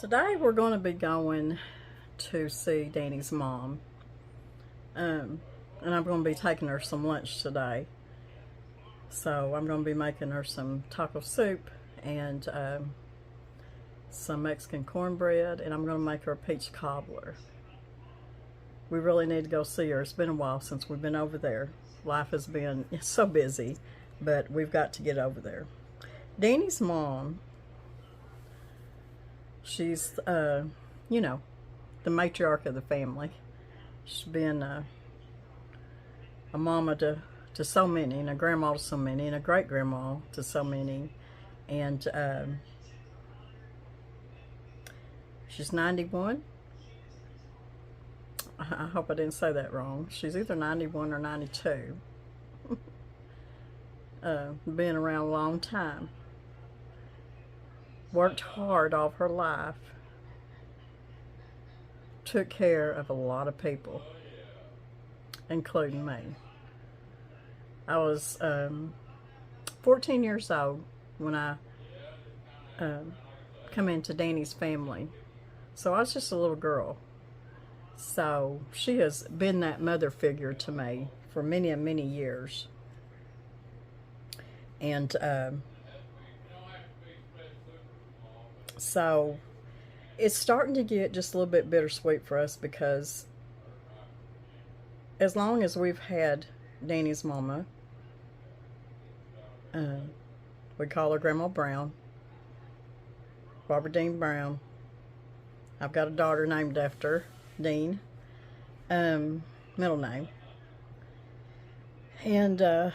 Today we're going to be going to see Danny's mom. And I'm going to be taking her some lunch today. So I'm going to be making her some taco soup and some Mexican cornbread, and I'm going to make her a peach cobbler. We really need to go see her. It's been a while since we've been over there. Life has been so busy, but we've got to get over there. Danny's mom, she's, you know, the matriarch of the family. She's been a mama to so many, and a grandma to so many, and a great-grandma to so many. And she's 91. I hope I didn't say that wrong. She's either 91 or 92. Been around a long time. Worked hard all her life. Took care of a lot of people, including me. I was 14 years old when I come into Danny's family. So I was just a little girl. So she has been that mother figure to me for many and many years. And so it's starting to get just a little bit bittersweet for us, because as long as we've had Danny's mama, we call her Grandma Brown, Barbara Dean Brown. I've got a daughter named after Dean, middle name. And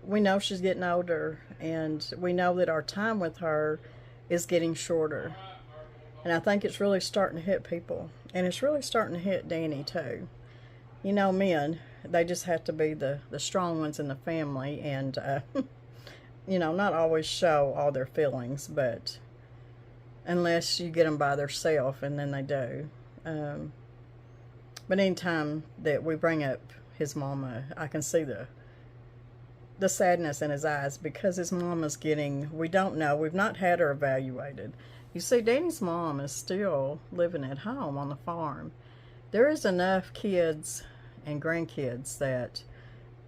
we know she's getting older, and we know that our time with her is getting shorter. And I think it's really starting to hit people. And it's really starting to hit Danny too. You know, men, they just have to be the strong ones in the family, and, you know, not always show all their feelings, but unless you get them by themselves, and then they do. But anytime that we bring up his mama, I can see the sadness in his eyes, because his mama's getting, we don't know, we've not had her evaluated. You see, Danny's mom is still living at home on the farm. There is enough kids and grandkids that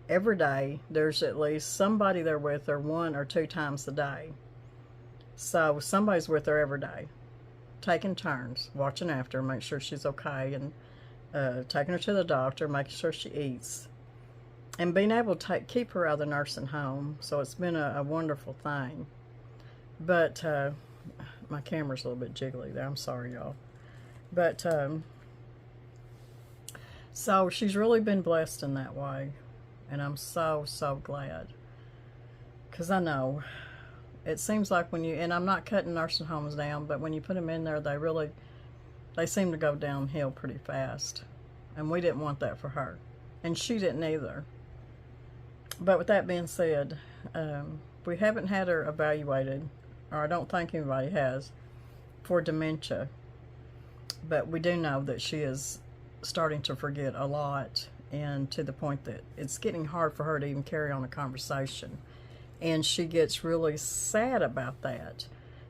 every day there's at least somebody there with her 1 or 2 times a day. So somebody's with her every day, taking turns, watching after her, make sure she's okay, and taking her to the doctor, making sure she eats, and being able to keep her out of the nursing home. So it's been a wonderful thing. But my camera's a little bit jiggly there. I'm sorry, y'all. But so she's really been blessed in that way, and I'm so glad, because I know it seems like when you, and I'm not cutting nursing homes down, but when you put them in there, they seem to go downhill pretty fast, and we didn't want that for her, and she didn't either. But with that being said, we haven't had her evaluated, or I don't think anybody has, for dementia. But we do know that she is starting to forget a lot, and to the point that it's getting hard for her to even carry on a conversation. And she gets really sad about that,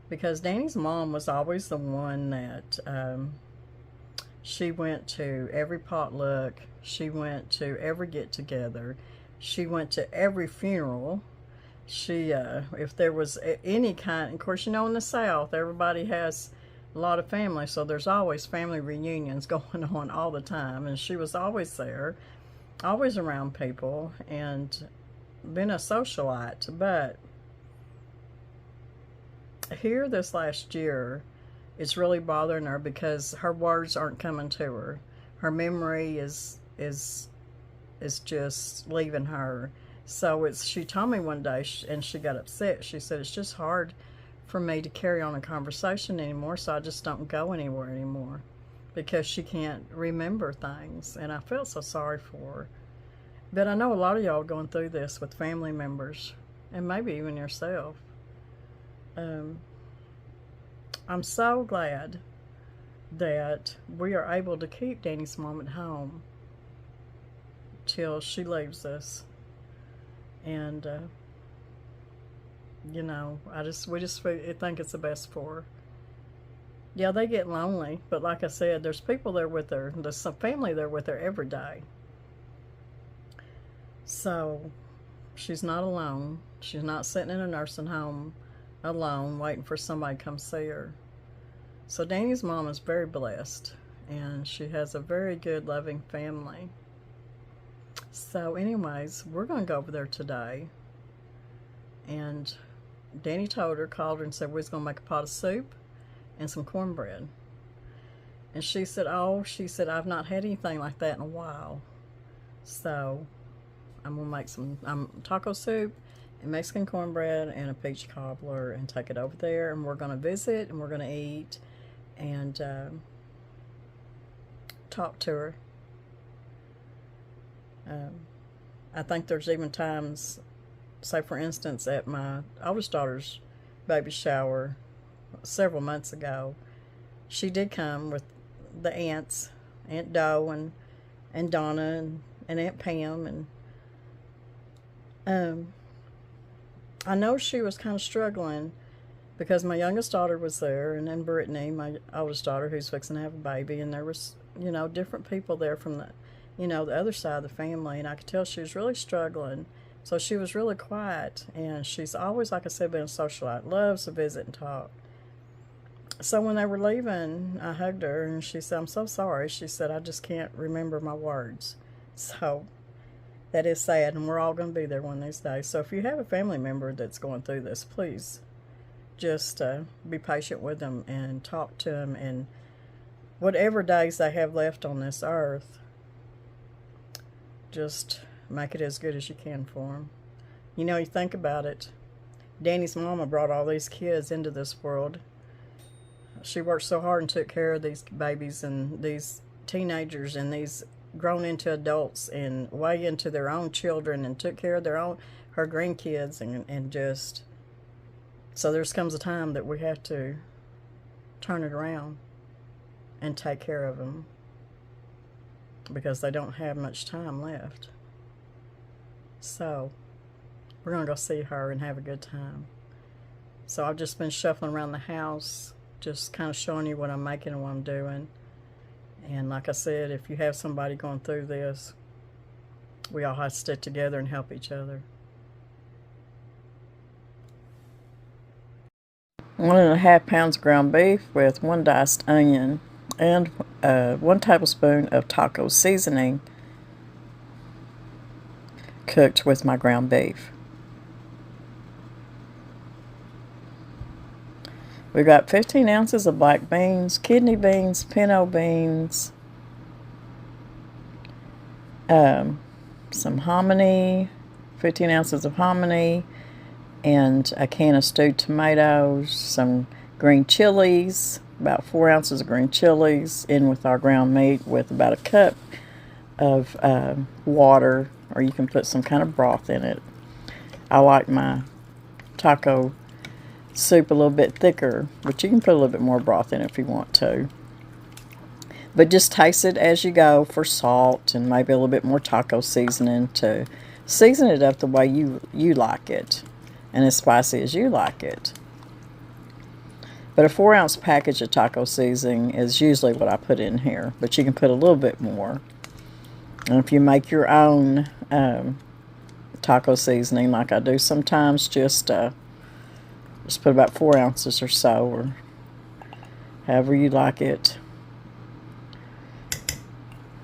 because Danny's mom was always the one that she went to every potluck, she went to every get-together, she went to every funeral. She, if there was any kind, of course, you know, in the South, everybody has a lot of family, so there's always family reunions going on all the time, and she was always there, always around people, and been a socialite. But here this last year, it's really bothering her, because her words aren't coming to her. Her memory is just leaving her. So she told me one day, and she got upset. She said, it's just hard for me to carry on a conversation anymore, so I just don't go anywhere anymore, because she can't remember things. And I felt so sorry for her. But I know a lot of y'all going through this with family members, and maybe even yourself. I'm so glad that we are able to keep Danny's mom at home till she leaves us. And you know, we just think it's the best for her. Yeah, they get lonely, but like I said, there's people there with her. There's some family there with her every day. So she's not alone. She's not sitting in a nursing home alone waiting for somebody to come see her. So Danny's mom is very blessed, and she has a very good, loving family. So anyways, we're going to go over there today, and Danny told her, called her and said we was going to make a pot of soup and some cornbread. And she said, oh, she said, I've not had anything like that in a while. So I'm going to make some taco soup and Mexican cornbread and a peach cobbler and take it over there. And we're going to visit and we're going to eat and talk to her. I think there's even times, say for instance, at my oldest daughter's baby shower several months ago, she did come with the aunts, Aunt Doe and Donna and Aunt Pam, and I know she was kind of struggling because my youngest daughter was there, and then Brittany, my oldest daughter, who's fixing to have a baby, and there was, you know, different people there from the, you know, the other side of the family, and I could tell she was really struggling. So she was really quiet, and she's always, like I said, been a socialite, loves to visit and talk. So when they were leaving, I hugged her, and she said, I'm so sorry. She said, I just can't remember my words. So that is sad, and we're all going to be there one of these days. So if you have a family member that's going through this, please just be patient with them and talk to them, and whatever days they have left on this earth, just make it as good as you can for them. You know, you think about it. Danny's mama brought all these kids into this world. She worked so hard and took care of these babies and these teenagers and these grown into adults and way into their own children, and took care of her grandkids, and just, so there comes a time that we have to turn it around and take care of them because they don't have much time left. So we're going to go see her and have a good time. So I've just been shuffling around the house, just kind of showing you what I'm making and what I'm doing. And like I said, if you have somebody going through this, we all have to stick together and help each other. 1.5 pounds of ground beef with 1 diced onion and 1 tablespoon of taco seasoning cooked with my ground beef. We've got 15 ounces of black beans, kidney beans, pinto beans, some hominy, 15 ounces of hominy, and a can of stewed tomatoes, some green chilies, about 4 ounces of green chilies, in with our ground meat, with about a cup of water, or you can put some kind of broth in it. I like my taco soup a little bit thicker, but you can put a little bit more broth in it if you want to. But just taste it as you go for salt and maybe a little bit more taco seasoning to season it up the way you like it, and as spicy as you like it. But a 4-ounce package of taco seasoning is usually what I put in here, but you can put a little bit more. And if you make your own taco seasoning, like I do sometimes, just put about 4 ounces or so, or however you like it.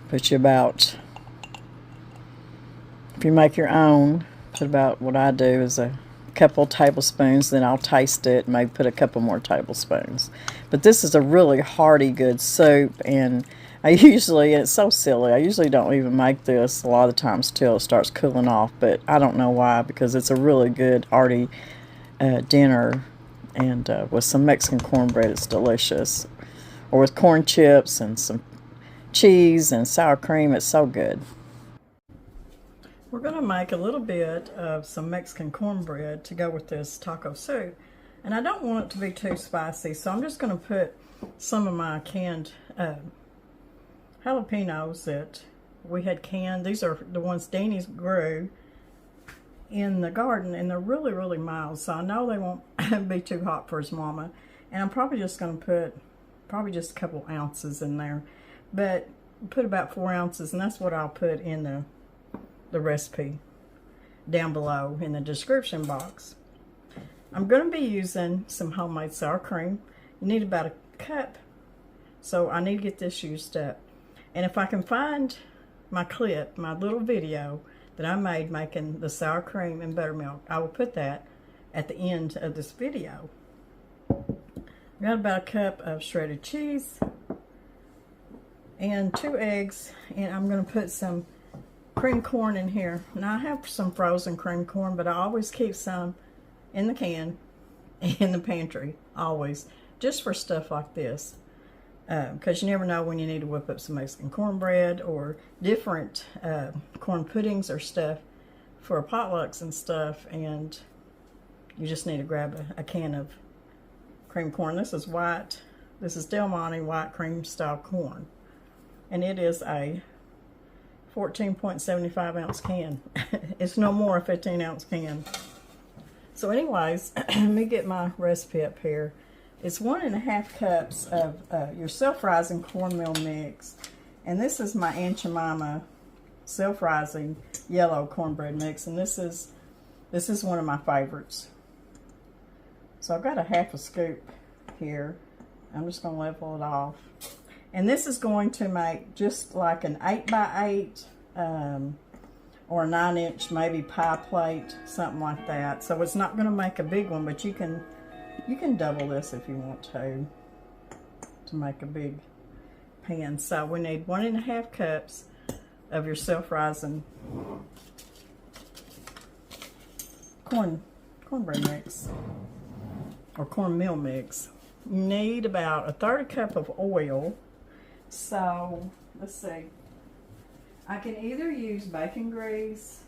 Put you about, if you make your own, put about, what I do is a couple tablespoons, then I'll taste it and maybe put a couple more tablespoons. But this is a really hearty, good soup, and I usually, and it's so silly, I usually don't even make this a lot of times till it starts cooling off, but I don't know why, because it's a really good, hearty dinner, and with some Mexican cornbread, it's delicious. Or with corn chips and some cheese and sour cream, it's so good. We're going to make a little bit of some Mexican cornbread to go with this taco soup. And I don't want it to be too spicy, so I'm just going to put some of my canned jalapenos that we had canned. These are the ones Danny's grew in the garden, and they're really, really mild, so I know they won't be too hot for his mama. And I'm probably just going to put probably just a couple ounces in there, but put about 4 ounces, and that's what I'll put in the recipe down below in the description box. I'm going to be using some homemade sour cream. You need about a cup, so I need to get this used up. And if I can find my clip, my little video that I made making the sour cream and buttermilk, I will put that at the end of this video. I got about a cup of shredded cheese and 2 eggs, and I'm going to put some cream corn in here. Now I have some frozen cream corn, but I always keep some in the can in the pantry, always, just for stuff like this, because you never know when you need to whip up some Mexican cornbread or different corn puddings or stuff for potlucks and stuff, and you just need to grab a can of cream corn. This is white. This is Del Monte white cream style corn, and it is a 14.75 ounce can. It's no more a 15 ounce can. So anyways, let me get my recipe up here. It's 1.5 cups of your self-rising cornmeal mix. And this is my Aunt Jemima self-rising yellow cornbread mix. And this is one of my favorites. So I've got a 1/2 scoop here. I'm just going to level it off. And this is going to make just like an 8x8 or a 9-inch maybe pie plate, something like that. So it's not going to make a big one, but you can double this if you want to make a big pan. So we need 1.5 cups of your self-rising cornbread mix or cornmeal mix. You need about a 1/3 cup of oil. So let's see, I can either use bacon grease,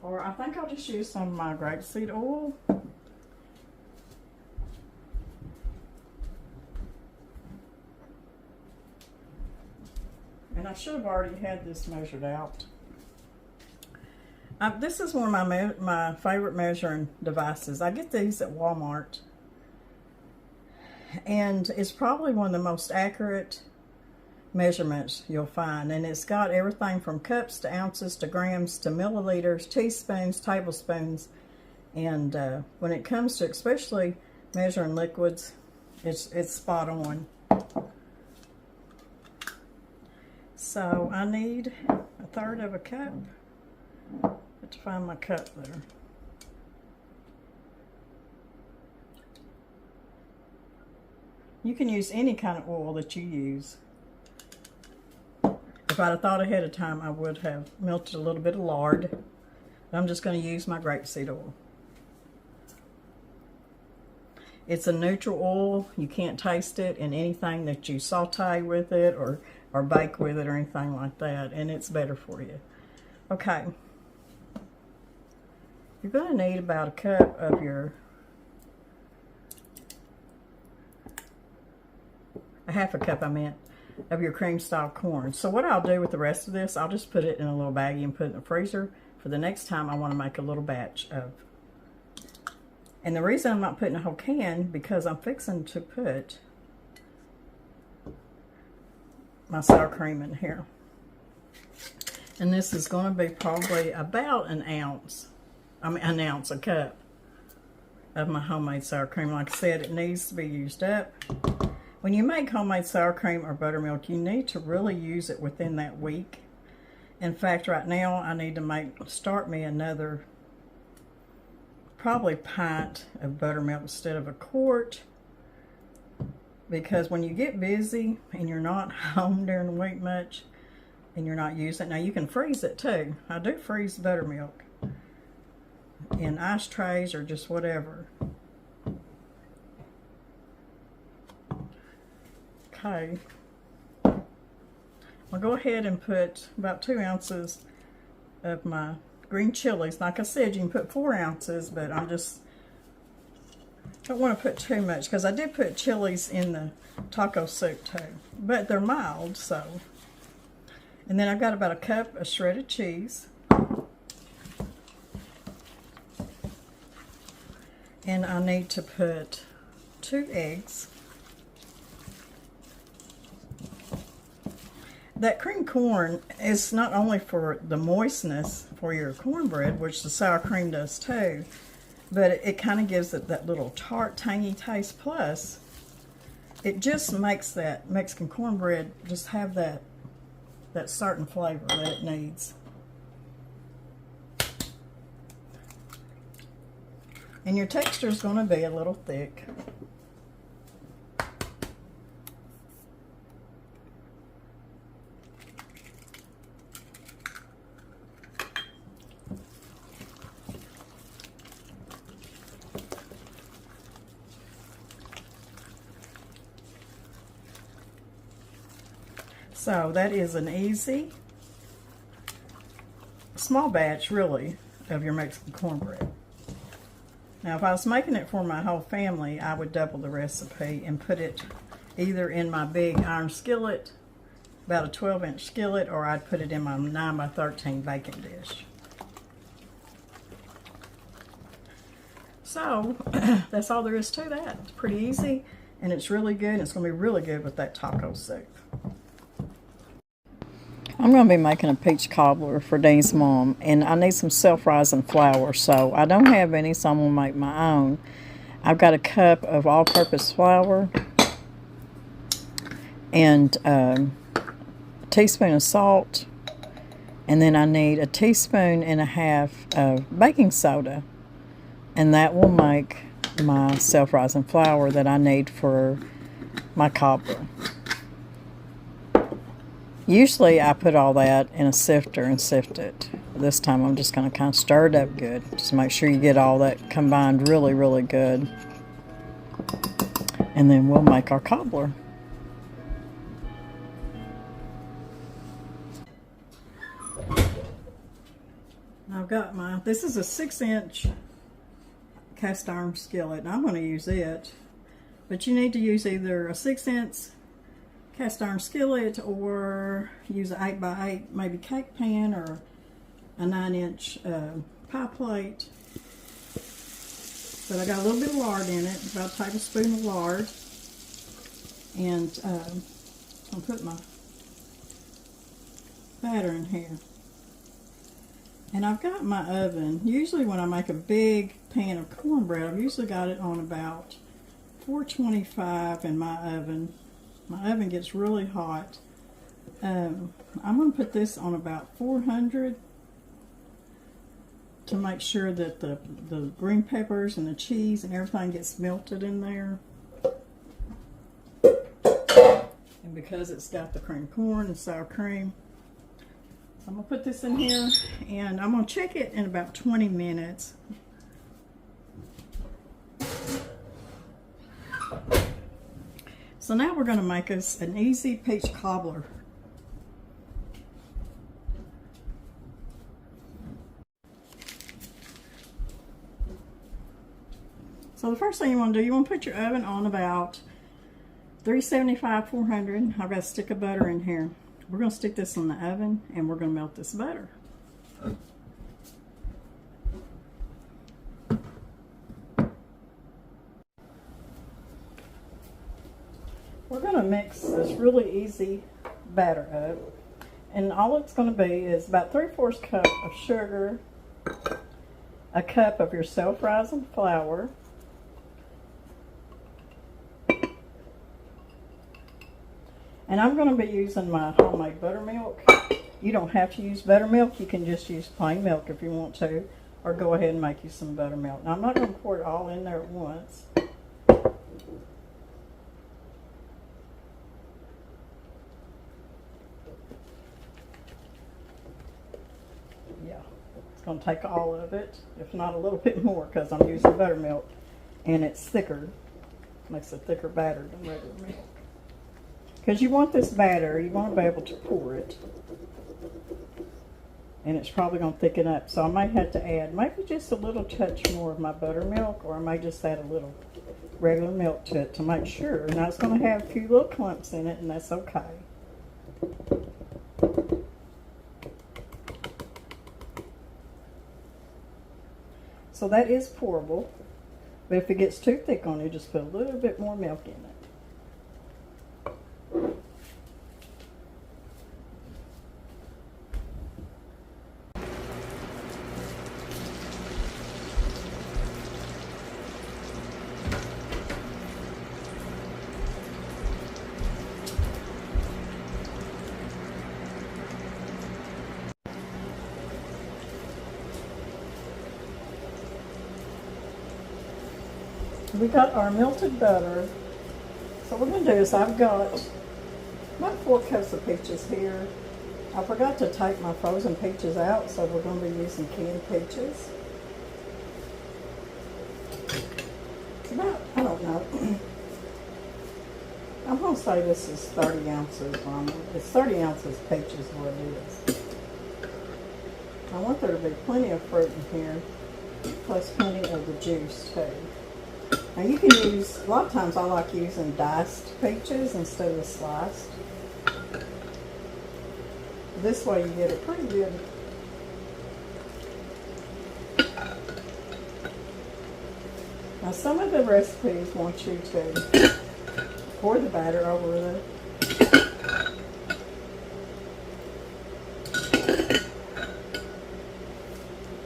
or I think I'll just use some of my grapeseed oil. And I should have already had this measured out. This is one of my favorite measuring devices. I get these at Walmart, and it's probably one of the most accurate measurements you'll find, and it's got everything from cups to ounces to grams to milliliters, teaspoons, tablespoons, and when it comes to especially measuring liquids, it's spot on. So I need 1/3 of a cup. Have to find my cup there. You can use any kind of oil that you use. If I'd have thought ahead of time, I would have melted a little bit of lard. But I'm just going to use my grapeseed oil. It's a neutral oil. You can't taste it in anything that you saute with it or bake with it or anything like that, and it's better for you. Okay. You're going to need about a cup of your, a 1/2 cup I meant, of your cream style corn. So what I'll do with the rest of this, I'll just put it in a little baggie and put it in the freezer for the next time I want to make a little batch of. And the reason I'm not putting a whole can, because I'm fixing to put my sour cream in here. And this is going to be probably about an ounce, a cup of my homemade sour cream. Like I said, it needs to be used up. When you make homemade sour cream or buttermilk, you need to really use it within that week. In fact, right now I need to start me another probably pint of buttermilk instead of a quart, because when you get busy and you're not home during the week much and you're not using it, now you can freeze it too. I do freeze buttermilk in ice trays or just whatever. Okay, I'll go ahead and put about 2 ounces of my green chilies. Like I said, you can put 4 ounces, but I don't want to put too much, because I did put chilies in the taco soup too, but they're mild. So, and then I've got about a cup of shredded cheese, and I need to put 2 eggs. that cream corn is not only for the moistness for your cornbread, which the sour cream does too, but it kind of gives it that little tart, tangy taste. Plus, it just makes that Mexican cornbread just have that certain flavor that it needs. And your texture is going to be a little thick. So that is an easy, small batch really of your Mexican cornbread. Now if I was making it for my whole family, I would double the recipe and put it either in my big iron skillet, about a 12-inch skillet, or I'd put it in my 9 by 13 baking dish. So that's all there is to that. It's pretty easy and it's really good. It's going to be really good with that taco soup. I'm going to be making a peach cobbler for Dean's mom, and I need some self-rising flour, so I don't have any, so I'm going to make my own. I've got a cup of all-purpose flour and a teaspoon of salt, and then I need a teaspoon and a half of baking soda, and that will make my self-rising flour that I need for my cobbler. Usually I put all that in a sifter and sift it. This time I'm just going to kind of stir it up good. Just make sure you get all that combined really, really good. And then we'll make our cobbler. I've got this is a 6-inch cast iron skillet, and I'm going to use it. But you need to use either a 6-inch cast iron skillet or use an 8 by 8 maybe cake pan, or a 9-inch pie plate. But I got a little bit of lard in it, about a tablespoon of lard. And I'll put my batter in here. And I've got my oven. Usually when I make a big pan of cornbread, I've usually got it on about 425 in my oven. My oven gets really hot. I'm going to put this on about 400 to make sure that the green peppers and the cheese and everything gets melted in there. And because it's got the cream corn and sour cream, I'm going to put this in here, and I'm going to check it in about 20 minutes. So now we're going to make us an easy peach cobbler. So the first thing you want to do, you want to put your oven on about 375, 400. I've got a stick of butter in here. We're going to stick this in the oven and we're going to melt this butter. We're going to mix this really easy batter up, and all it's going to be is about 3/4 cup of sugar, a cup of your self-rising flour, and I'm going to be using my homemade buttermilk. You don't have to use buttermilk, you can just use plain milk if you want to, or go ahead and make you some buttermilk. Now I'm not going to pour it all in there at once. Going to take all of it, if not a little bit more, because I'm using buttermilk and it's thicker, makes a thicker batter than regular milk. Because you want this batter, you want to be able to pour it, and it's probably going to thicken up. So I might have to add maybe just a little touch more of my buttermilk, or I may just add a little regular milk to it to make sure. Now it's going to have a few little clumps in it, and that's okay. So that is pourable, but if it gets too thick on you, just put a little bit more milk in it. We got our melted butter. So what we're going to do is I've got about 4 cups of peaches here. I forgot to take my frozen peaches out, so we're going to be using canned peaches. It's about, I don't know, I'm going to say this is 30 ounces. It's 30 ounces peaches what it is. I want there to be plenty of fruit in here, plus plenty of the juice too. Now you can use, a lot of times I like using diced peaches instead of sliced. This way you get a pretty good Now some of the recipes want you to pour the batter over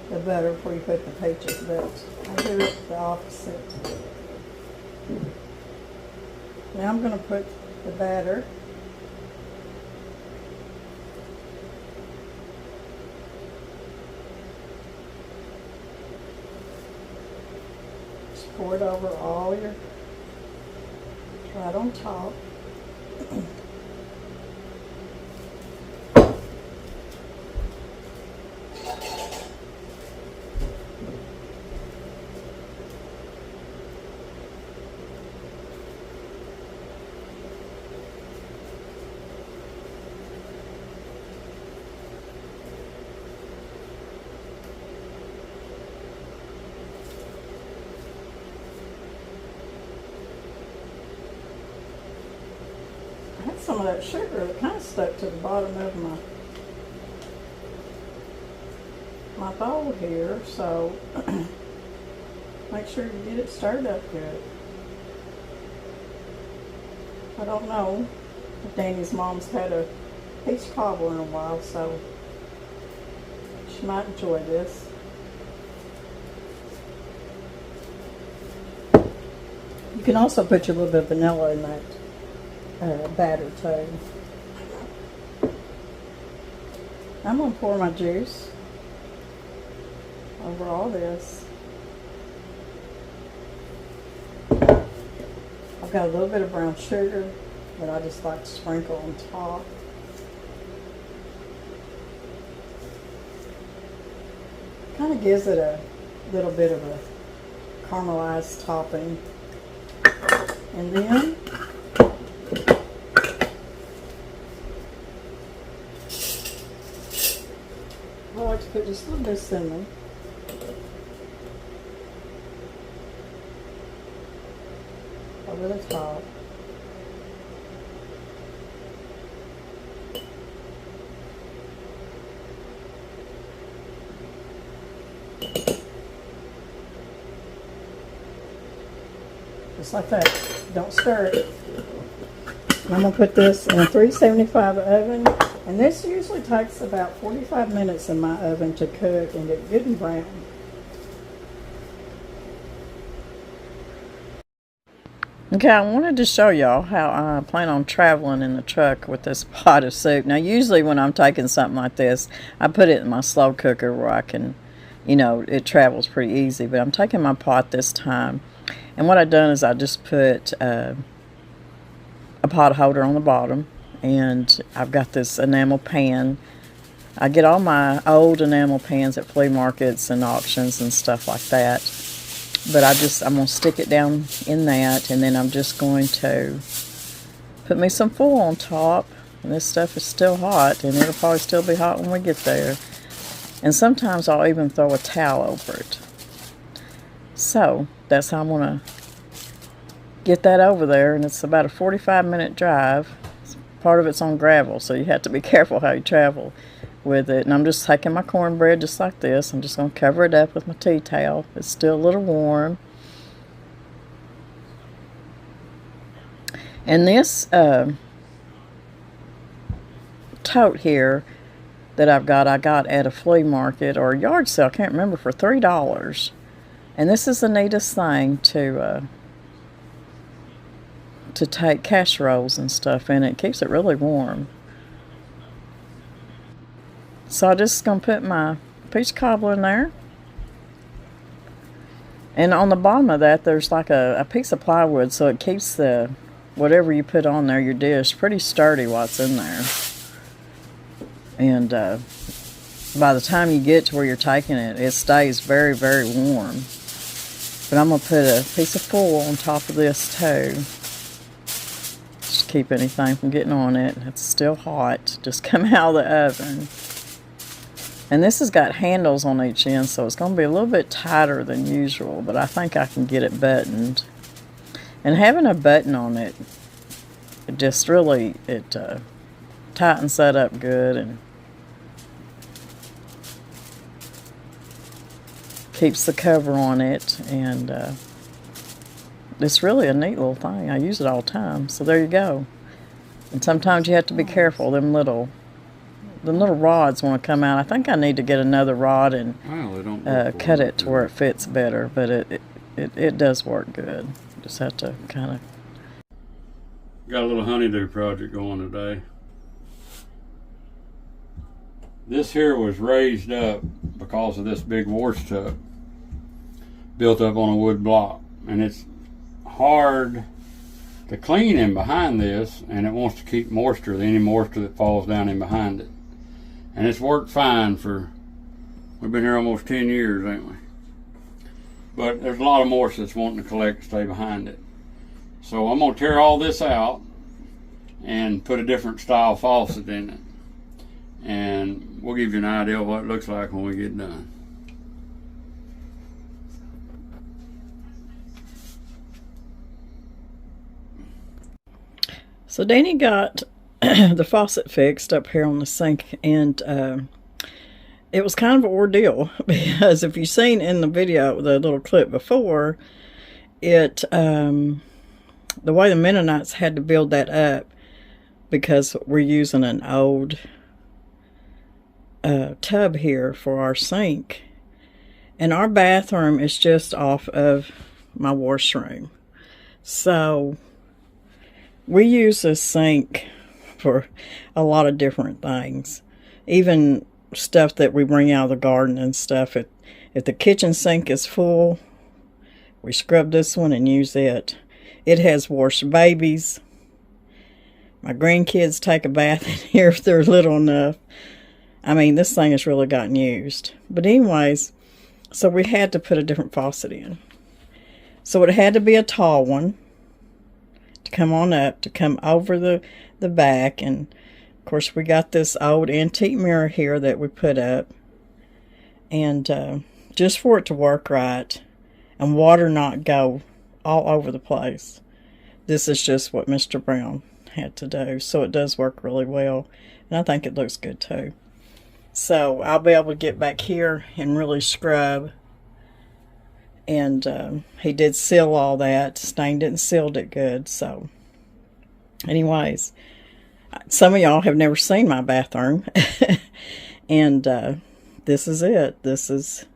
the butter before you put the peaches, but I do it the opposite. Now I'm going to put the batter just pour it over all your, right on top. Some of that sugar that kind of stuck to the bottom of my bowl here, so make sure you get it stirred up good. I don't know if Danny's mom's had a peach cobbler in a while, so she might enjoy this. You can also put your little bit of vanilla in that batter too. I'm going to pour my juice over all this. I've got a little bit of brown sugar that I just like to sprinkle on top. Kind of gives it a little bit of a caramelized topping. And then I like to put just a little bit of cinnamon. Over the top. Just like that. Don't stir it. I'm going to put this in a 375 oven. And this usually takes about 45 minutes in my oven to cook and get good and brown. Okay, I wanted to show y'all how I plan on traveling in the truck with this pot of soup. Now, usually when I'm taking something like this, I put it in my slow cooker where I can, you know, it travels pretty easy. But I'm taking my pot this time. And what I've done is I just put a pot holder on the bottom. And I've got this enamel pan. I get all my old enamel pans at flea markets and auctions and stuff like that. But I'm going to stick it down in that, and then I'm just going to put me some foil on top. And this stuff is still hot, and it'll probably still be hot when we get there. And sometimes I'll even throw a towel over it. So that's how I'm going to get that over there, and it's about a 45-minute drive. Part of it's on gravel, so you have to be careful how you travel with it. And I'm just taking my cornbread just like this. I'm just going to cover it up with my tea towel. It's still a little warm. And this tote here that I got at a flea market or a yard sale, I can't remember, for $3. And this is the neatest thing to take casseroles and stuff in it. It keeps it really warm. So I'm just going to put my peach cobbler in there. And on the bottom of that, there's like a piece of plywood, so it keeps the whatever you put on there, your dish, pretty sturdy while it's in there. And by the time you get to where you're taking it, it stays very, very warm. But I'm going to put a piece of foil on top of this too. Just keep anything from getting on it. It's still hot. Just come out of the oven. And this has got handles on each end, so it's going to be a little bit tighter than usual, but I think I can get it buttoned. And having a button on it, it just really, it tightens that up good and keeps the cover on it. And it's really a neat little thing. I use it all the time, so there you go. And sometimes you have to be careful. Them little rods want to come out. I think I need to get another rod and cut it to where it fits better, but it does work good. Just have to kind of... Got a little honeydew project going today. This here was raised up because of this big wash tub built up on a wood block, and it's hard to clean in behind this, and it wants to keep moisture, any moisture that falls down in behind it. And it's worked fine for, we've been here almost 10 years, ain't we? But there's a lot of moisture that's wanting to collect and stay behind it. So I'm going to tear all this out and put a different style faucet in it. And we'll give you an idea of what it looks like when we get done. So Danny got the faucet fixed up here on the sink, and it was kind of an ordeal because if you've seen in the video, the little clip before, it the way the Mennonites had to build that up, because we're using an old tub here for our sink, and our bathroom is just off of my washroom, so we use this sink for a lot of different things, even stuff that we bring out of the garden and stuff. If the kitchen sink is full, we scrub this one and use it. It has washed babies. My grandkids take a bath in here if they're little enough. I mean, this thing has really gotten used. But anyways, so we had to put a different faucet in. So it had to be a tall one to come on up, to come over the back. And of course we got this old antique mirror here that we put up, and just for it to work right and water not go all over the place. This is just what Mr. Brown had to do, so it does work really well, and I think it looks good too. So I'll be able to get back here and really scrub. And he did seal all that, stained it and sealed it good. So anyways, some of y'all have never seen my bathroom. And this is it. This is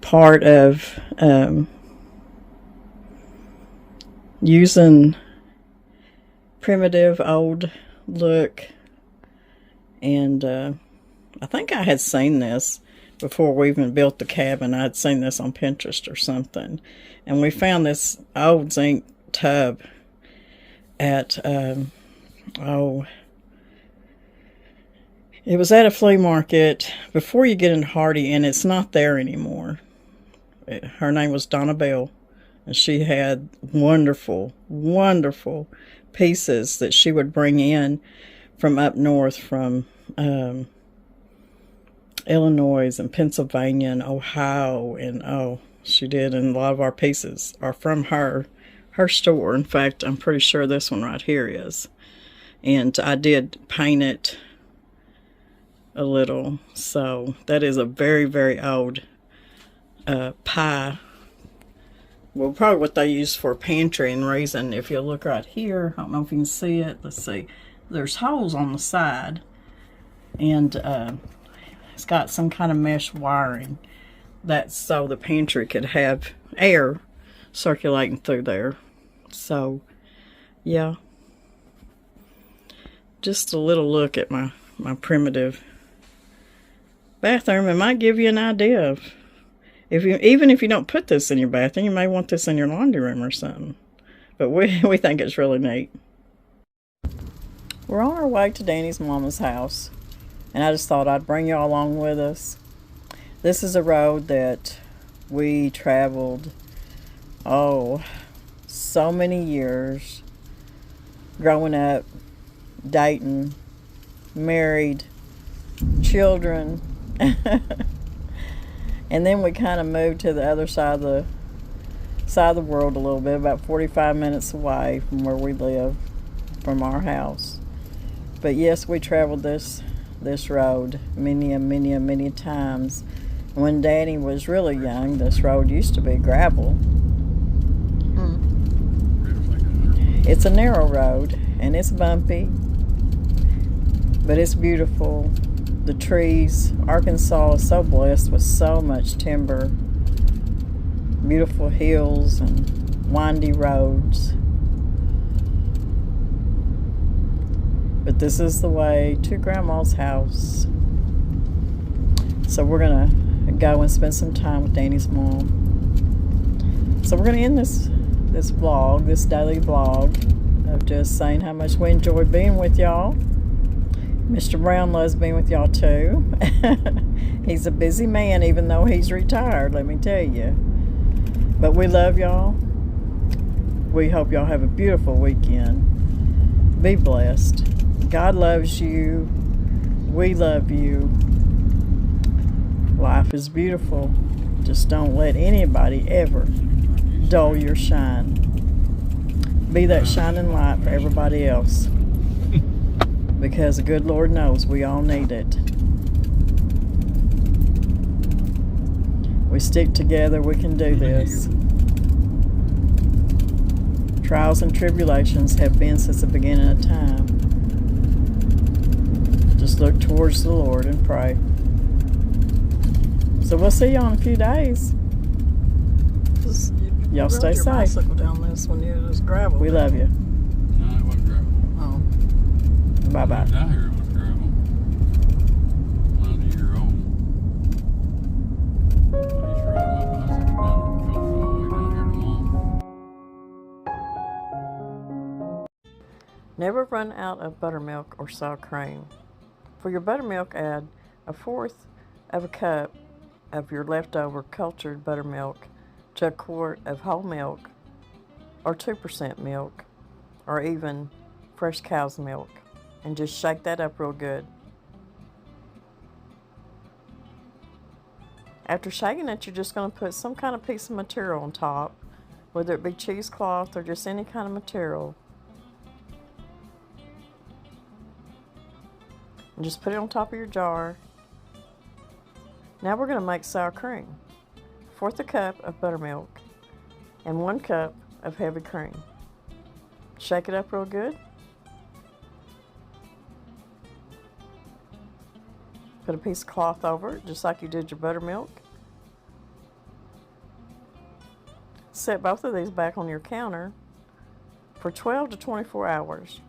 part of using primitive old look. And I think I had seen this before we even built the cabin. I had seen this on Pinterest or something. And we found this old zinc tub at, it was at a flea market before you get into Hardy, and it's not there anymore. Her name was Donna Bell, and she had wonderful, wonderful pieces that she would bring in from up north, from Illinois and Pennsylvania and Ohio, and she did, and a lot of our pieces are from her store. In fact, I'm pretty sure this one right here is, and I did paint it a little. So that is a very, very old pie. Well, probably what they use for pantry and reason. If you look right here, I don't know if you can see it. Let's see. There's holes on the side, and it's got some kind of mesh wiring. That's so the pantry could have air circulating through there. So, yeah. Just a little look at my primitive bathroom. It might give you an idea of, Even if you don't put this in your bathroom, you may want this in your laundry room or something. But we think it's really neat. We're on our way to Danny's mama's house, and I just thought I'd bring y'all along with us. This is a road that we traveled, so many years, growing up, dating, married, children, and then we kind of moved to the other side of the world a little bit, about 45 minutes away from where we live, from our house. But yes, we traveled this road many times. When Danny was really young, this road used to be gravel. It's a narrow road, and it's bumpy, but it's beautiful. The trees, Arkansas is so blessed with so much timber, beautiful hills and windy roads. But this is the way to Grandma's house. So we're gonna go and spend some time with Danny's mom. So we're gonna end this vlog, this daily vlog, of just saying how much we enjoy being with y'all. Mr. Brown loves being with y'all too. He's a busy man, even though he's retired, let me tell you. But we love y'all. We hope y'all have a beautiful weekend. Be blessed. God loves you. We love you. Life is beautiful. Just don't let anybody ever dull your shine. Be that shining light for everybody else. Because the good Lord knows we all need it. We stick together, we can do this. Trials and tribulations have been since the beginning of time. Just look towards the Lord and pray. So we'll see y'all in a few days. Y'all stay safe. Bicycle down this one, it was gravel. We love you. No, it wasn't gravel. Oh. Bye-bye. Down here it was gravel. When I was a year old. I used to ride my bicycle down the coast all the way down here to Mom. Never run out of buttermilk or sour cream. For your buttermilk, add 1/4 of a cup of your leftover cultured buttermilk to a quart of whole milk, or 2% milk, or even fresh cow's milk, and just shake that up real good. After shaking it, you're just going to put some kind of piece of material on top, whether it be cheesecloth or just any kind of material. And just put it on top of your jar. Now we're going to make sour cream. 1/4 cup of buttermilk and 1 cup of heavy cream. Shake it up real good. Put a piece of cloth over it, just like you did your buttermilk. Set both of these back on your counter for 12 to 24 hours.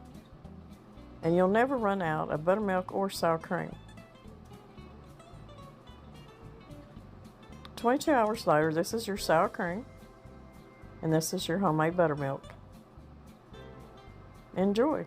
And you'll never run out of buttermilk or sour cream. 22 hours later, this is your sour cream, and this is your homemade buttermilk. Enjoy.